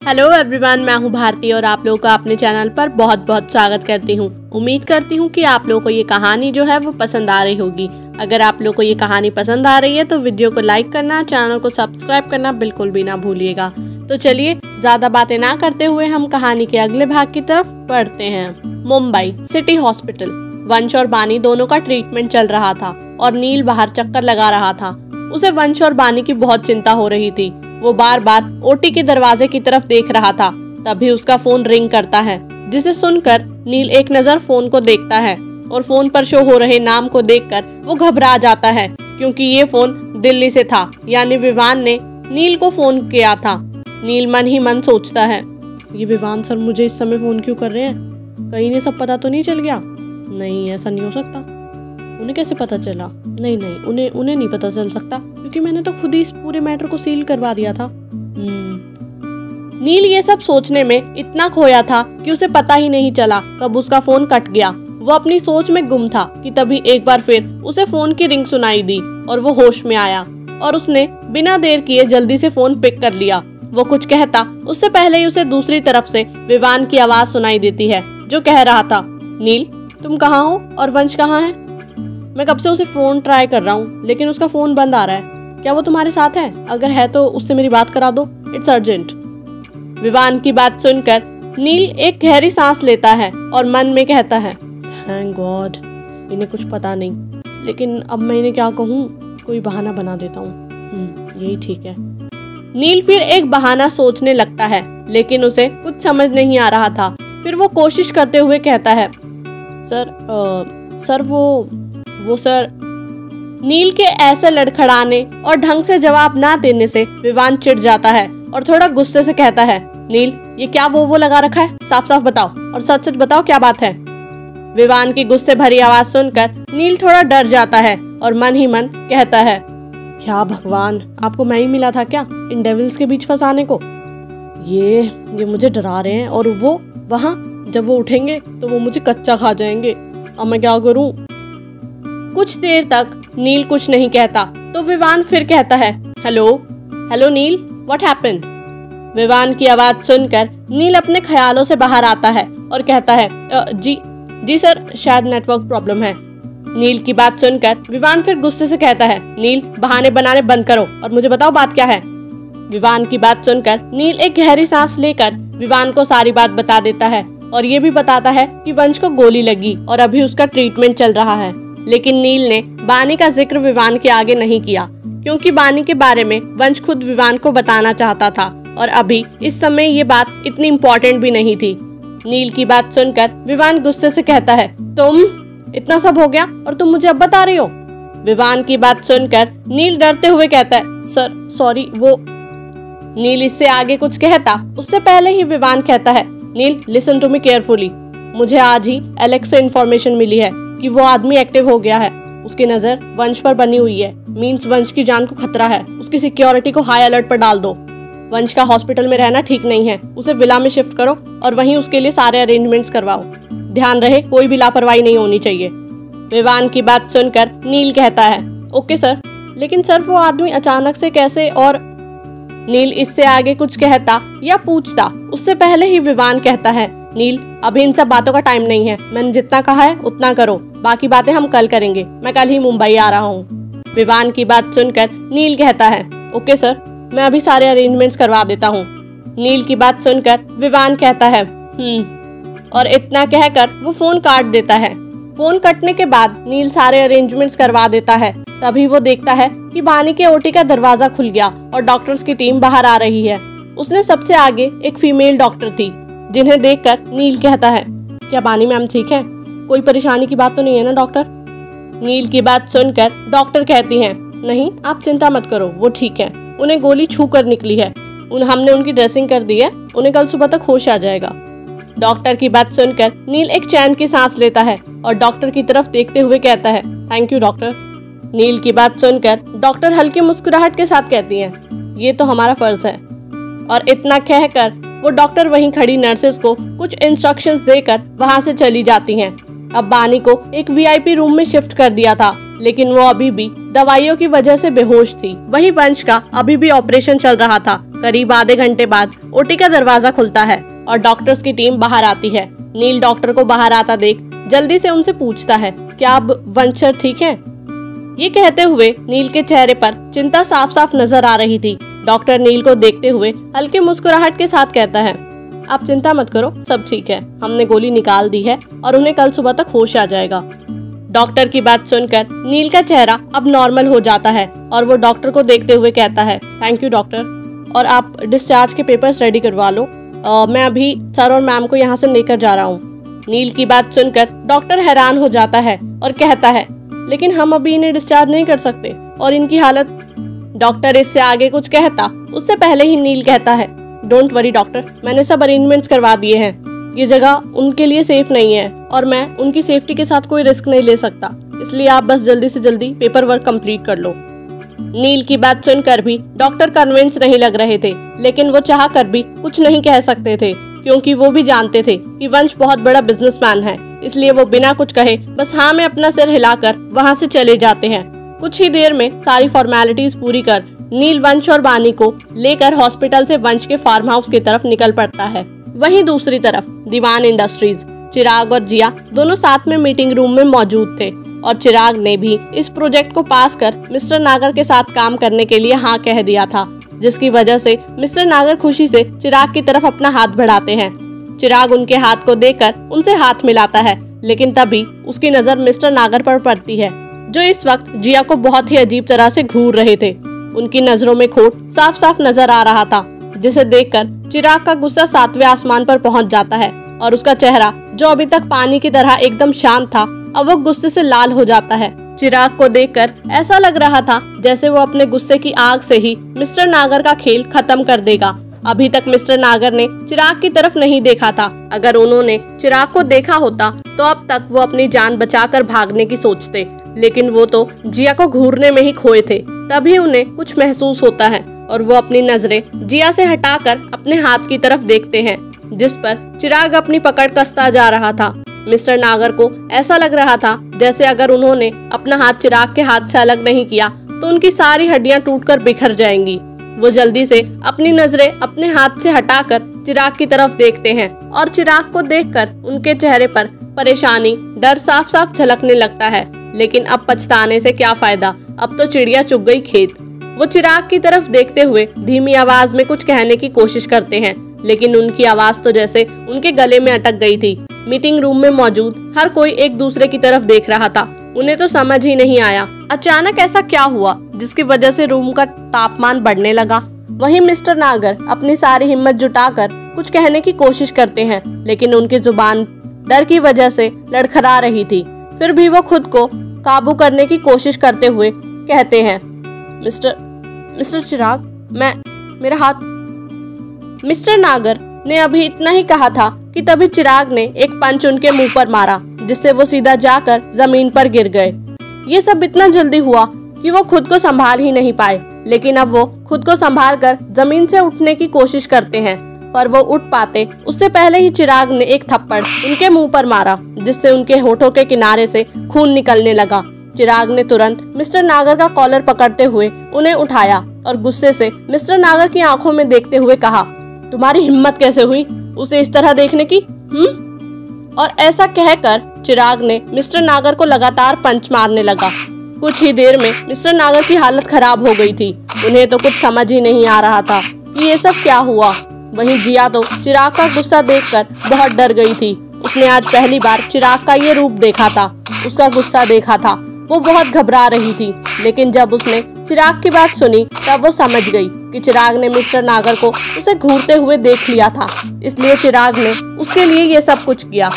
Hello everyone, मैं हूं भारती और आप लोगों का अपने चैनल पर बहुत बहुत स्वागत करती हूं। उम्मीद करती हूं कि आप लोगों को ये कहानी जो है वो पसंद आ रही होगी। अगर आप लोगों को ये कहानी पसंद आ रही है तो वीडियो को लाइक करना, चैनल को सब्सक्राइब करना बिल्कुल भी ना भूलिएगा। तो चलिए ज़्यादा बातें ना करते हुए हम कहानी के अगले भाग की तरफ बढ़ते हैं। Mumbai city hospital. वंश और बानी दोनों का ट्रीटमेंट चल रहा था और नील बाहर चक्कर लगा रहा था। उसे वंश और बानी की बहुत चिंता हो रही थी। वो बार बार ओटी के दरवाजे की तरफ देख रहा था। तभी उसका फोन रिंग करता है, जिसे सुनकर नील एक नजर फोन को देखता है और फोन पर शो हो रहे नाम को देखकर वो घबरा जाता है, क्योंकि ये फोन दिल्ली से था, यानी विवान ने नील को फोन किया था। नील मन ही मन सोचता है, ये विवान सर मुझे इस समय फोन क्यों कर रहे हैं? कहीं इन्हें सब पता तो नहीं चल गया? नहीं, ऐसा नहीं हो सकता। उन्हें कैसे पता चला? नहीं, उन्हें नहीं पता चल सकता, क्योंकि मैंने तो खुद ही इस पूरे मैटर को सील करवा दिया था। नील ये सब सोचने में इतना खोया था कि उसे पता ही नहीं चला कब उसका फोन कट गया। वो अपनी सोच में गुम था कि तभी एक बार फिर उसे फोन की रिंग सुनाई दी और वो होश में आया और उसने बिना देर किए जल्दी से फोन पिक कर लिया। वो कुछ कहता उससे पहले ही उसे दूसरी तरफ से विवान की आवाज सुनाई देती है, जो कह रहा था, नील तुम कहाँ हो और वंश कहाँ है? मैं कब से उसे फोन ट्राई कर रहा हूँ, लेकिन उसका फोन बंद आ रहा है। क्या वो तुम्हारे साथ है? अगर है तो उससे मेरी बात करा दो, इट्स अर्जेंट। विवान की बात सुनकर नील एक गहरी सांस लेता है और मन में कहता है, थैंक गॉड, इन्हें कुछ पता नहीं। लेकिन अब मैं इन्हें क्या कहूँ? कोई बहाना बना देता हूँ। यही ठीक है। नील फिर एक बहाना सोचने लगता है, लेकिन उसे कुछ समझ नहीं आ रहा था। फिर वो कोशिश करते हुए कहता है, सर वो सर। नील के ऐसे लड़खड़ाने और ढंग से जवाब ना देने से विवान चिढ़ जाता है और थोड़ा गुस्से से कहता है, नील ये क्या वो लगा रखा है? साफ साफ बताओ और सच सच बताओ क्या बात है। विवान की गुस्से भरी आवाज सुनकर नील थोड़ा डर जाता है और मन ही मन कहता है, क्या भगवान, आपको मैं ही मिला था क्या इन डेविल्स के बीच फंसाने को? ये मुझे डरा रहे हैं और वो वहाँ जब वो उठेंगे तो वो मुझे कच्चा खा जाएंगे। अब मैं क्या करूं? कुछ देर तक नील कुछ नहीं कहता तो विवान फिर कहता है, hello nil, what happened? Vivaan की आवाज सुनकर नील अपने ख्यालों से बाहर आता है और कहता है, जी सर, शायद नेटवर्क प्रॉब्लम है। नील की बात सुनकर विवान फिर गुस्से से कहता है, नील बहाने बनाने बंद करो और मुझे बताओ बात क्या है। विवान की बात सुनकर नील एक गहरी सांस लेकर विवान को सारी बात बता देता है और ये भी बताता है कि वंश को गोली लगी और अभी उसका ट्रीटमेंट चल रहा है। लेकिन नील ने बानी का जिक्र विवान के आगे नहीं किया, क्योंकि बानी के बारे में वंश खुद विवान को बताना चाहता था और अभी इस समय ये बात इतनी इम्पोर्टेंट भी नहीं थी। नील की बात सुनकर विवान गुस्से से कहता है, तुम इतना सब हो गया और तुम मुझे अब बता रही हो? विवान की बात सुनकर नील डरते हुए कहता है, सर सॉरी वो। नील इससे आगे कुछ कहता उससे पहले ही विवान कहता है, नील लिसन टू मी केयरफुली। मुझे आज ही एलेक्स से इन्फॉर्मेशन मिली है कि वो आदमी एक्टिव हो गया है। उसकी नजर वंश पर बनी हुई है, मीन्स वंश की जान को खतरा है। उसकी सिक्योरिटी को हाई अलर्ट पर डाल दो। वंश का हॉस्पिटल में रहना ठीक नहीं है, उसे विला में शिफ्ट करो और वहीं उसके लिए सारे अरेंजमेंट्स करवाओ। ध्यान रहे कोई भी लापरवाही नहीं होनी चाहिए। विवान की बात सुनकर नील कहता है, ओके सर, लेकिन सर वो आदमी अचानक से कैसे? और नील इससे आगे कुछ कहता या पूछता उससे पहले ही विवान कहता है, नील अभी इन सब बातों का टाइम नहीं है। मैंने जितना कहा है उतना करो, बाकी बातें हम कल करेंगे। मैं कल ही मुंबई आ रहा हूँ। विवान की बात सुनकर नील कहता है, ओके सर, मैं अभी सारे अरेंजमेंट्स करवा देता हूँ। नील की बात सुनकर विवान कहता है, और इतना कहकर वो फोन काट देता है। फोन कटने के बाद नील सारे अरेंजमेंट्स करवा देता है। तभी वो देखता है कि बानी के ओटी का दरवाजा खुल गया और डॉक्टर्स की टीम बाहर आ रही है। उसने सबसे आगे एक फीमेल डॉक्टर थी, जिन्हें देखकर नील कहता है, क्या बानी मैम ठीक है? कोई परेशानी की बात तो नहीं है ना डॉक्टर? नील की बात सुनकर डॉक्टर कहती हैं, नहीं आप चिंता मत करो, वो ठीक है। उन्हें गोली छू कर निकली है। हमने उनकी ड्रेसिंग कर दी है, उन्हें कल सुबह तक होश आ जाएगा। डॉक्टर की बात सुनकर नील एक चैन की सांस लेता है और डॉक्टर की तरफ देखते हुए कहता है, थैंक यू डॉक्टर। नील की बात सुनकर डॉक्टर हल्की मुस्कुराहट के साथ कहती हैं, ये तो हमारा फर्ज है। और इतना कहकर वो डॉक्टर वहीं खड़ी नर्सेस को कुछ इंस्ट्रक्शंस देकर वहां से चली जाती हैं। अब बानी को एक वीआईपी रूम में शिफ्ट कर दिया था, लेकिन वो अभी भी दवाइयों की वजह से बेहोश थी। वहीं वंश का अभी भी ऑपरेशन चल रहा था करीब आधे घंटे बाद ओटी का दरवाजा खुलता है और डॉक्टर्स की टीम बाहर आती है। नील डॉक्टर को बाहर आता देख जल्दी से उनसे पूछता है, क्या अब वंश सर ठीक है? ये कहते हुए नील के चेहरे पर चिंता साफ साफ नजर आ रही थी। डॉक्टर नील को देखते हुए हल्की मुस्कुराहट के साथ कहता है, आप चिंता मत करो, सब ठीक है। हमने गोली निकाल दी है और उन्हें कल सुबह तक होश आ जाएगा। डॉक्टर की बात सुनकर नील का चेहरा अब नॉर्मल हो जाता है और वो डॉक्टर को देखते हुए कहता है, थैंक यू डॉक्टर, और आप डिस्चार्ज के पेपर्स रेडी करवा लो। मैं अभी सर और मैम को यहाँ से लेकर जा रहा हूँ। नील की बात सुनकर डॉक्टर हैरान हो जाता है और कहता है, लेकिन हम अभी इन्हें डिस्चार्ज नहीं कर सकते और इनकी हालत। डॉक्टर इससे आगे कुछ कहता उससे पहले ही नील कहता है, डोंट वरी डॉक्टर, मैंने सब अरेंजमेंट्स करवा दिए हैं। ये जगह उनके लिए सेफ नहीं है और मैं उनकी सेफ्टी के साथ कोई रिस्क नहीं ले सकता, इसलिए आप बस जल्दी से जल्दी पेपर वर्क कंप्लीट कर लो। नील की बात सुनकर भी डॉक्टर कन्विंस नहीं लग रहे थे, लेकिन वो चाह कर भी कुछ नहीं कह सकते थे क्योंकि वो भी जानते थे कि वंश बहुत बड़ा बिजनेसमैन है। इसलिए वो बिना कुछ कहे बस हाँ में अपना सिर हिलाकर वहाँ से चले जाते हैं। कुछ ही देर में सारी फॉर्मेलिटीज पूरी कर नील वंश और बानी को लेकर हॉस्पिटल से वंश के फार्म हाउस की तरफ निकल पड़ता है। वहीं दूसरी तरफ दीवान इंडस्ट्रीज, चिराग और जिया दोनों साथ में मीटिंग रूम में मौजूद थे और चिराग ने भी इस प्रोजेक्ट को पास कर मिस्टर नागर के साथ काम करने के लिए हाँ कह दिया था, जिसकी वजह से मिस्टर नागर खुशी से चिराग की तरफ अपना हाथ बढ़ाते हैं। चिराग उनके हाथ को देखकर उनसे हाथ मिलाता है, लेकिन तभी उसकी नजर मिस्टर नागर पर पड़ती है, जो इस वक्त जिया को बहुत ही अजीब तरह से घूर रहे थे। उनकी नजरों में खोट साफ साफ नजर आ रहा था, जिसे देखकर चिराग का गुस्सा 7वें आसमान पर पहुंच जाता है और उसका चेहरा जो अभी तक पानी की तरह एकदम शांत था, अब वो गुस्से से लाल हो जाता है। चिराग को देखकर ऐसा लग रहा था जैसे वो अपने गुस्से की आग से ही मिस्टर नागर का खेल खत्म कर देगा। अभी तक मिस्टर नागर ने चिराग की तरफ नहीं देखा था। अगर उन्होंने चिराग को देखा होता तो अब तक वो अपनी जान बचाकर भागने की सोचते, लेकिन वो तो जिया को घूरने में ही खोए थे। तभी उन्हें कुछ महसूस होता है और वो अपनी नजरें जिया से हटाकर अपने हाथ की तरफ देखते हैं, जिस पर चिराग अपनी पकड़ कसता जा रहा था। मिस्टर नागर को ऐसा लग रहा था जैसे अगर उन्होंने अपना हाथ चिराग के हाथ से अलग नहीं किया तो उनकी सारी हड्डियां टूटकर बिखर जाएंगी। वो जल्दी से अपनी नजरें अपने हाथ से हटाकर चिराग की तरफ देखते हैं और चिराग को देखकर उनके चेहरे पर परेशानी, डर साफ साफ झलकने लगता है। लेकिन अब पछताने से क्या फायदा, अब तो चिड़िया चुग गई खेत। वो चिराग की तरफ देखते हुए धीमी आवाज में कुछ कहने की कोशिश करते हैं, लेकिन उनकी आवाज तो जैसे उनके गले में अटक गई थी। मीटिंग रूम में मौजूद हर कोई एक दूसरे की तरफ देख रहा था। उन्हें तो समझ ही नहीं आया अचानक ऐसा क्या हुआ जिसकी वजह से रूम का तापमान बढ़ने लगा। वहीं मिस्टर नागर अपनी सारी हिम्मत जुटाकर कुछ कहने की कोशिश करते हैं, लेकिन उनकी जुबान डर की वजह से लड़खड़ा रही थी। फिर भी वो खुद को काबू करने की कोशिश करते हुए कहते हैं, मिस्टर चिराग, मेरा हाथ। मिस्टर नागर ने अभी इतना ही कहा था कि तभी चिराग ने एक पंच उनके मुंह पर मारा, जिससे वो सीधा जाकर जमीन पर गिर गए। ये सब इतना जल्दी हुआ कि वो खुद को संभाल ही नहीं पाए, लेकिन अब वो खुद को संभाल कर जमीन से उठने की कोशिश करते हैं, पर वो उठ पाते उससे पहले ही चिराग ने एक थप्पड़ उनके मुंह पर मारा, जिससे उनके होठों के किनारे से खून निकलने लगा। चिराग ने तुरंत मिस्टर नागर का कॉलर पकड़ते हुए उन्हें उठाया और गुस्से से मिस्टर नागर की आंखों में देखते हुए कहा, तुम्हारी हिम्मत कैसे हुई उसे इस तरह देखने की? और ऐसा कहकर चिराग ने मिस्टर नागर को लगातार पंच मारने लगा। कुछ ही देर में मिस्टर नागर की हालत खराब हो गई थी। उन्हें तो कुछ समझ ही नहीं आ रहा था कि ये सब क्या हुआ। वहीं जिया तो चिराग का गुस्सा देखकर बहुत डर गई थी। उसने आज पहली बार चिराग का ये रूप देखा था, उसका गुस्सा देखा था। वो बहुत घबरा रही थी, लेकिन जब उसने चिराग की बात सुनी तब वो समझ गई कि चिराग ने मिस्टर नागर को उसे घूरते हुए देख लिया था, इसलिए चिराग ने उसके लिए ये सब कुछ किया।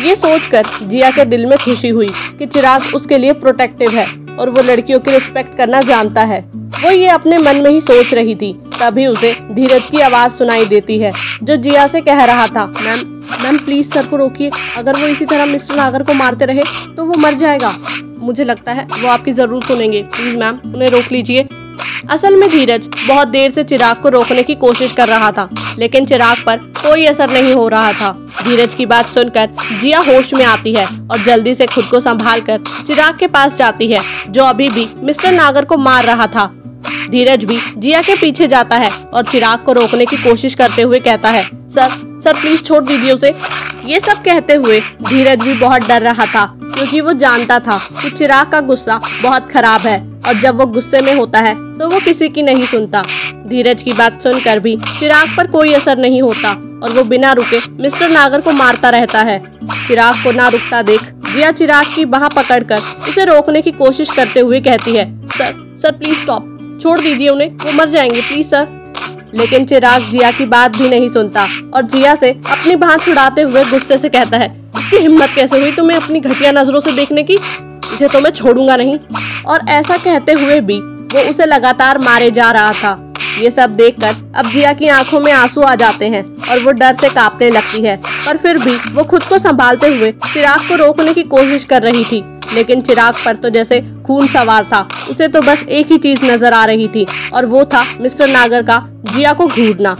ये सोचकर जिया के दिल में खुशी हुई कि चिराग उसके लिए प्रोटेक्टिव है और वो लड़कियों की रिस्पेक्ट करना जानता है। वो ये अपने मन में ही सोच रही थी, तभी उसे धीरज की आवाज सुनाई देती है, जो जिया से कह रहा था, मैम प्लीज सर को रोकिए, अगर वो इसी तरह मिस्टर नागर को मारते रहे तो वो मर जाएगा। मुझे लगता है वो आपकी जरूर सुनेंगे, प्लीज मैम उन्हें रोक लीजिए। असल में धीरज बहुत देर से चिराग को रोकने की कोशिश कर रहा था, लेकिन चिराग पर कोई असर नहीं हो रहा था। धीरज की बात सुनकर जिया होश में आती है और जल्दी से खुद को संभालकर चिराग के पास जाती है, जो अभी भी मिस्टर नागर को मार रहा था। धीरज भी जिया के पीछे जाता है और चिराग को रोकने की कोशिश करते हुए कहता है, सर प्लीज छोड़ दीजिए उसे। ये सब कहते हुए धीरज भी बहुत डर रहा था, क्योंकि वो जानता था कि चिराग का गुस्सा बहुत खराब है और जब वो गुस्से में होता है तो वो किसी की नहीं सुनता। धीरज की बात सुनकर भी चिराग पर कोई असर नहीं होता और वो बिना रुके मिस्टर नागर को मारता रहता है। चिराग को ना रुकता देख जिया चिराग की बाह पकड़कर उसे रोकने की कोशिश करते हुए कहती है, सर प्लीज स्टॉप, छोड़ दीजिए उन्हें, वो मर जाएंगे प्लीज सर। लेकिन चिराग जिया की बात भी नहीं सुनता और जिया से अपनी बाह छुड़ाते हुए गुस्से से कहता है, इसकी हिम्मत कैसे हुई तुम्हें अपनी घटिया नजरों से देखने की, इसे तो मैं छोड़ूंगा नहीं। और ऐसा कहते हुए भी वो उसे लगातार मारे जा रहा था। ये सब देखकर अब जिया की आंखों में आंसू आ जाते हैं और वो डर से कांपने लगती है, पर फिर भी वो खुद को संभालते हुए चिराग को रोकने की कोशिश कर रही थी। लेकिन चिराग पर तो जैसे खून सवार था, उसे तो बस एक ही चीज नजर आ रही थी और वो था मिस्टर नागर का जिया को घूरना,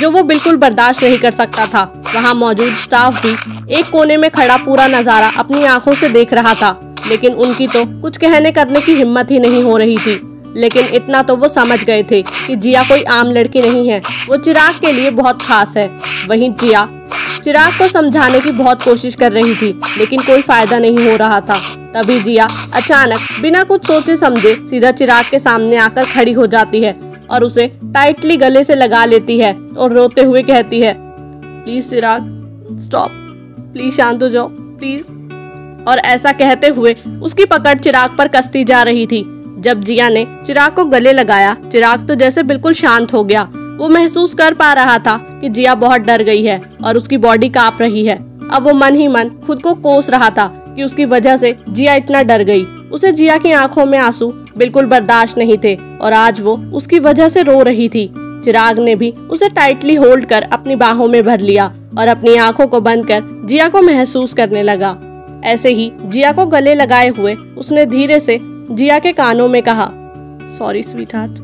जो वो बिल्कुल बर्दाश्त नहीं कर सकता था। वहाँ मौजूद स्टाफ भी एक कोने में खड़ा पूरा नजारा अपनी आंखों से देख रहा था, लेकिन उनकी तो कुछ कहने करने की हिम्मत ही नहीं हो रही थी। लेकिन इतना तो वो समझ गए थे कि जिया कोई आम लड़की नहीं है, वो चिराग के लिए बहुत खास है। वहीं जिया चिराग को समझाने की बहुत कोशिश कर रही थी, लेकिन कोई फायदा नहीं हो रहा था। तभी जिया अचानक बिना कुछ सोचे समझे सीधा चिराग के सामने आकर खड़ी हो जाती है और उसे टाइटली गले से लगा लेती है और रोते हुए कहती है, प्लीज चिराग स्टॉप, प्लीज शांत हो जाओ प्लीज। और ऐसा कहते हुए उसकी पकड़ चिराग पर कसती जा रही थी। जब जिया ने चिराग को गले लगाया, चिराग तो जैसे बिल्कुल शांत हो गया। वो महसूस कर पा रहा था कि जिया बहुत डर गई है और उसकी बॉडी कांप रही है। अब वो मन ही मन खुद को कोस रहा था कि उसकी वजह से जिया इतना डर गई। उसे जिया की आंखों में आंसू बिल्कुल बर्दाश्त नहीं थे और आज वो उसकी वजह से रो रही थी। चिराग ने भी उसे टाइटली होल्ड कर अपनी बाहों में भर लिया और अपनी आंखों को बंद कर जिया को महसूस करने लगा। ऐसे ही जिया को गले लगाए हुए उसने धीरे से जिया के कानों में कहा, सॉरी स्वीटहार्ट,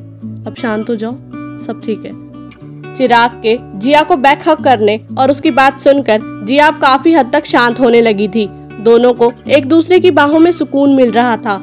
अब शांत हो जाओ, सब ठीक है। चिराग के जिया को बैक हग करने और उसकी बात सुनकर जिया अब काफी हद तक शांत होने लगी थी। दोनों को एक दूसरे की बाहों में सुकून मिल रहा था।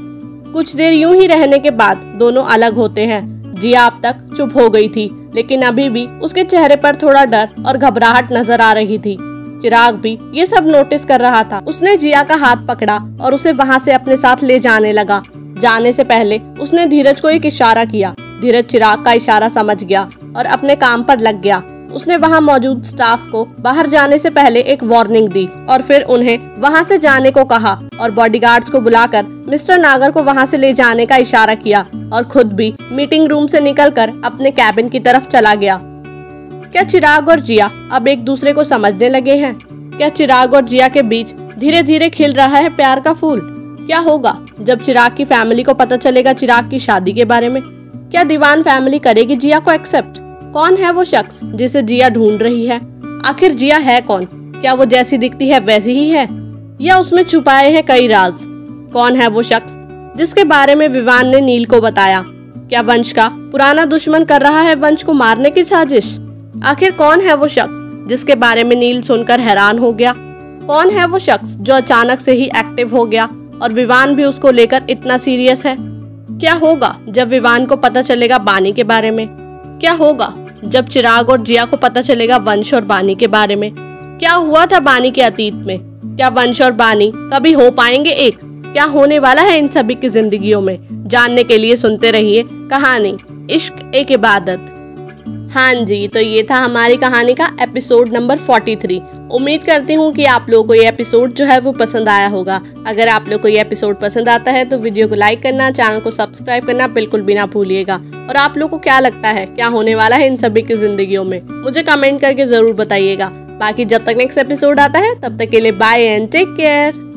कुछ देर यूं ही रहने के बाद दोनों अलग होते हैं। जिया अब तक चुप हो गई थी, लेकिन अभी भी उसके चेहरे पर थोड़ा डर और घबराहट नजर आ रही थी। चिराग भी ये सब नोटिस कर रहा था। उसने जिया का हाथ पकड़ा और उसे वहाँ से अपने साथ ले जाने लगा। जाने से पहले उसने धीरज को एक इशारा किया। धीरज चिराग का इशारा समझ गया और अपने काम पर लग गया। उसने वहाँ मौजूद स्टाफ को बाहर जाने से पहले एक वार्निंग दी और फिर उन्हें वहाँ से जाने को कहा और बॉडीगार्ड्स को बुलाकर मिस्टर नागर को वहाँ से ले जाने का इशारा किया और खुद भी मीटिंग रूम से निकलकर अपने कैबिन की तरफ चला गया। क्या चिराग और जिया अब एक दूसरे को समझने लगे हैं? क्या चिराग और जिया के बीच धीरे धीरे खिल रहा है प्यार का फूल? क्या होगा जब चिराग की फैमिली को पता चलेगा चिराग की शादी के बारे में? क्या दीवान फैमिली करेगी जिया को एक्सेप्ट? कौन है वो शख्स जिसे जिया ढूंढ रही है? आखिर जिया है कौन? क्या वो जैसी दिखती है वैसी ही है या उसमें छुपाए हैं कई राज? कौन है वो शख्स जिसके बारे में विवान ने नील को बताया? क्या वंश का पुराना दुश्मन कर रहा है वंश को मारने की साजिश? आखिर कौन है वो शख्स जिसके बारे में नील सुनकर हैरान हो गया? कौन है वो शख्स जो अचानक से ही एक्टिव हो गया और विवान भी उसको लेकर इतना सीरियस है? क्या होगा जब विवान को पता चलेगा बानी के बारे में? क्या होगा जब चिराग और जिया को पता चलेगा वंश और बानी के बारे में? क्या हुआ था बानी के अतीत में? क्या वंश और बानी कभी हो पाएंगे एक? क्या होने वाला है इन सभी की जिंदगियों में? जानने के लिए सुनते रहिए कहानी इश्क एक इबादत। हाँ जी, तो ये था हमारी कहानी का एपिसोड नंबर 43। उम्मीद करती हूँ कि आप लोगों को ये एपिसोड जो है वो पसंद आया होगा। अगर आप लोग को ये एपिसोड पसंद आता है तो वीडियो को लाइक करना, चैनल को सब्सक्राइब करना बिल्कुल भी ना भूलिएगा। और आप लोग को क्या लगता है क्या होने वाला है इन सभी की जिंदगियों में, मुझे कमेंट करके जरूर बताइएगा। बाकी जब तक नेक्स्ट एपिसोड आता है तब तक के लिए बाय एंड टेक केयर।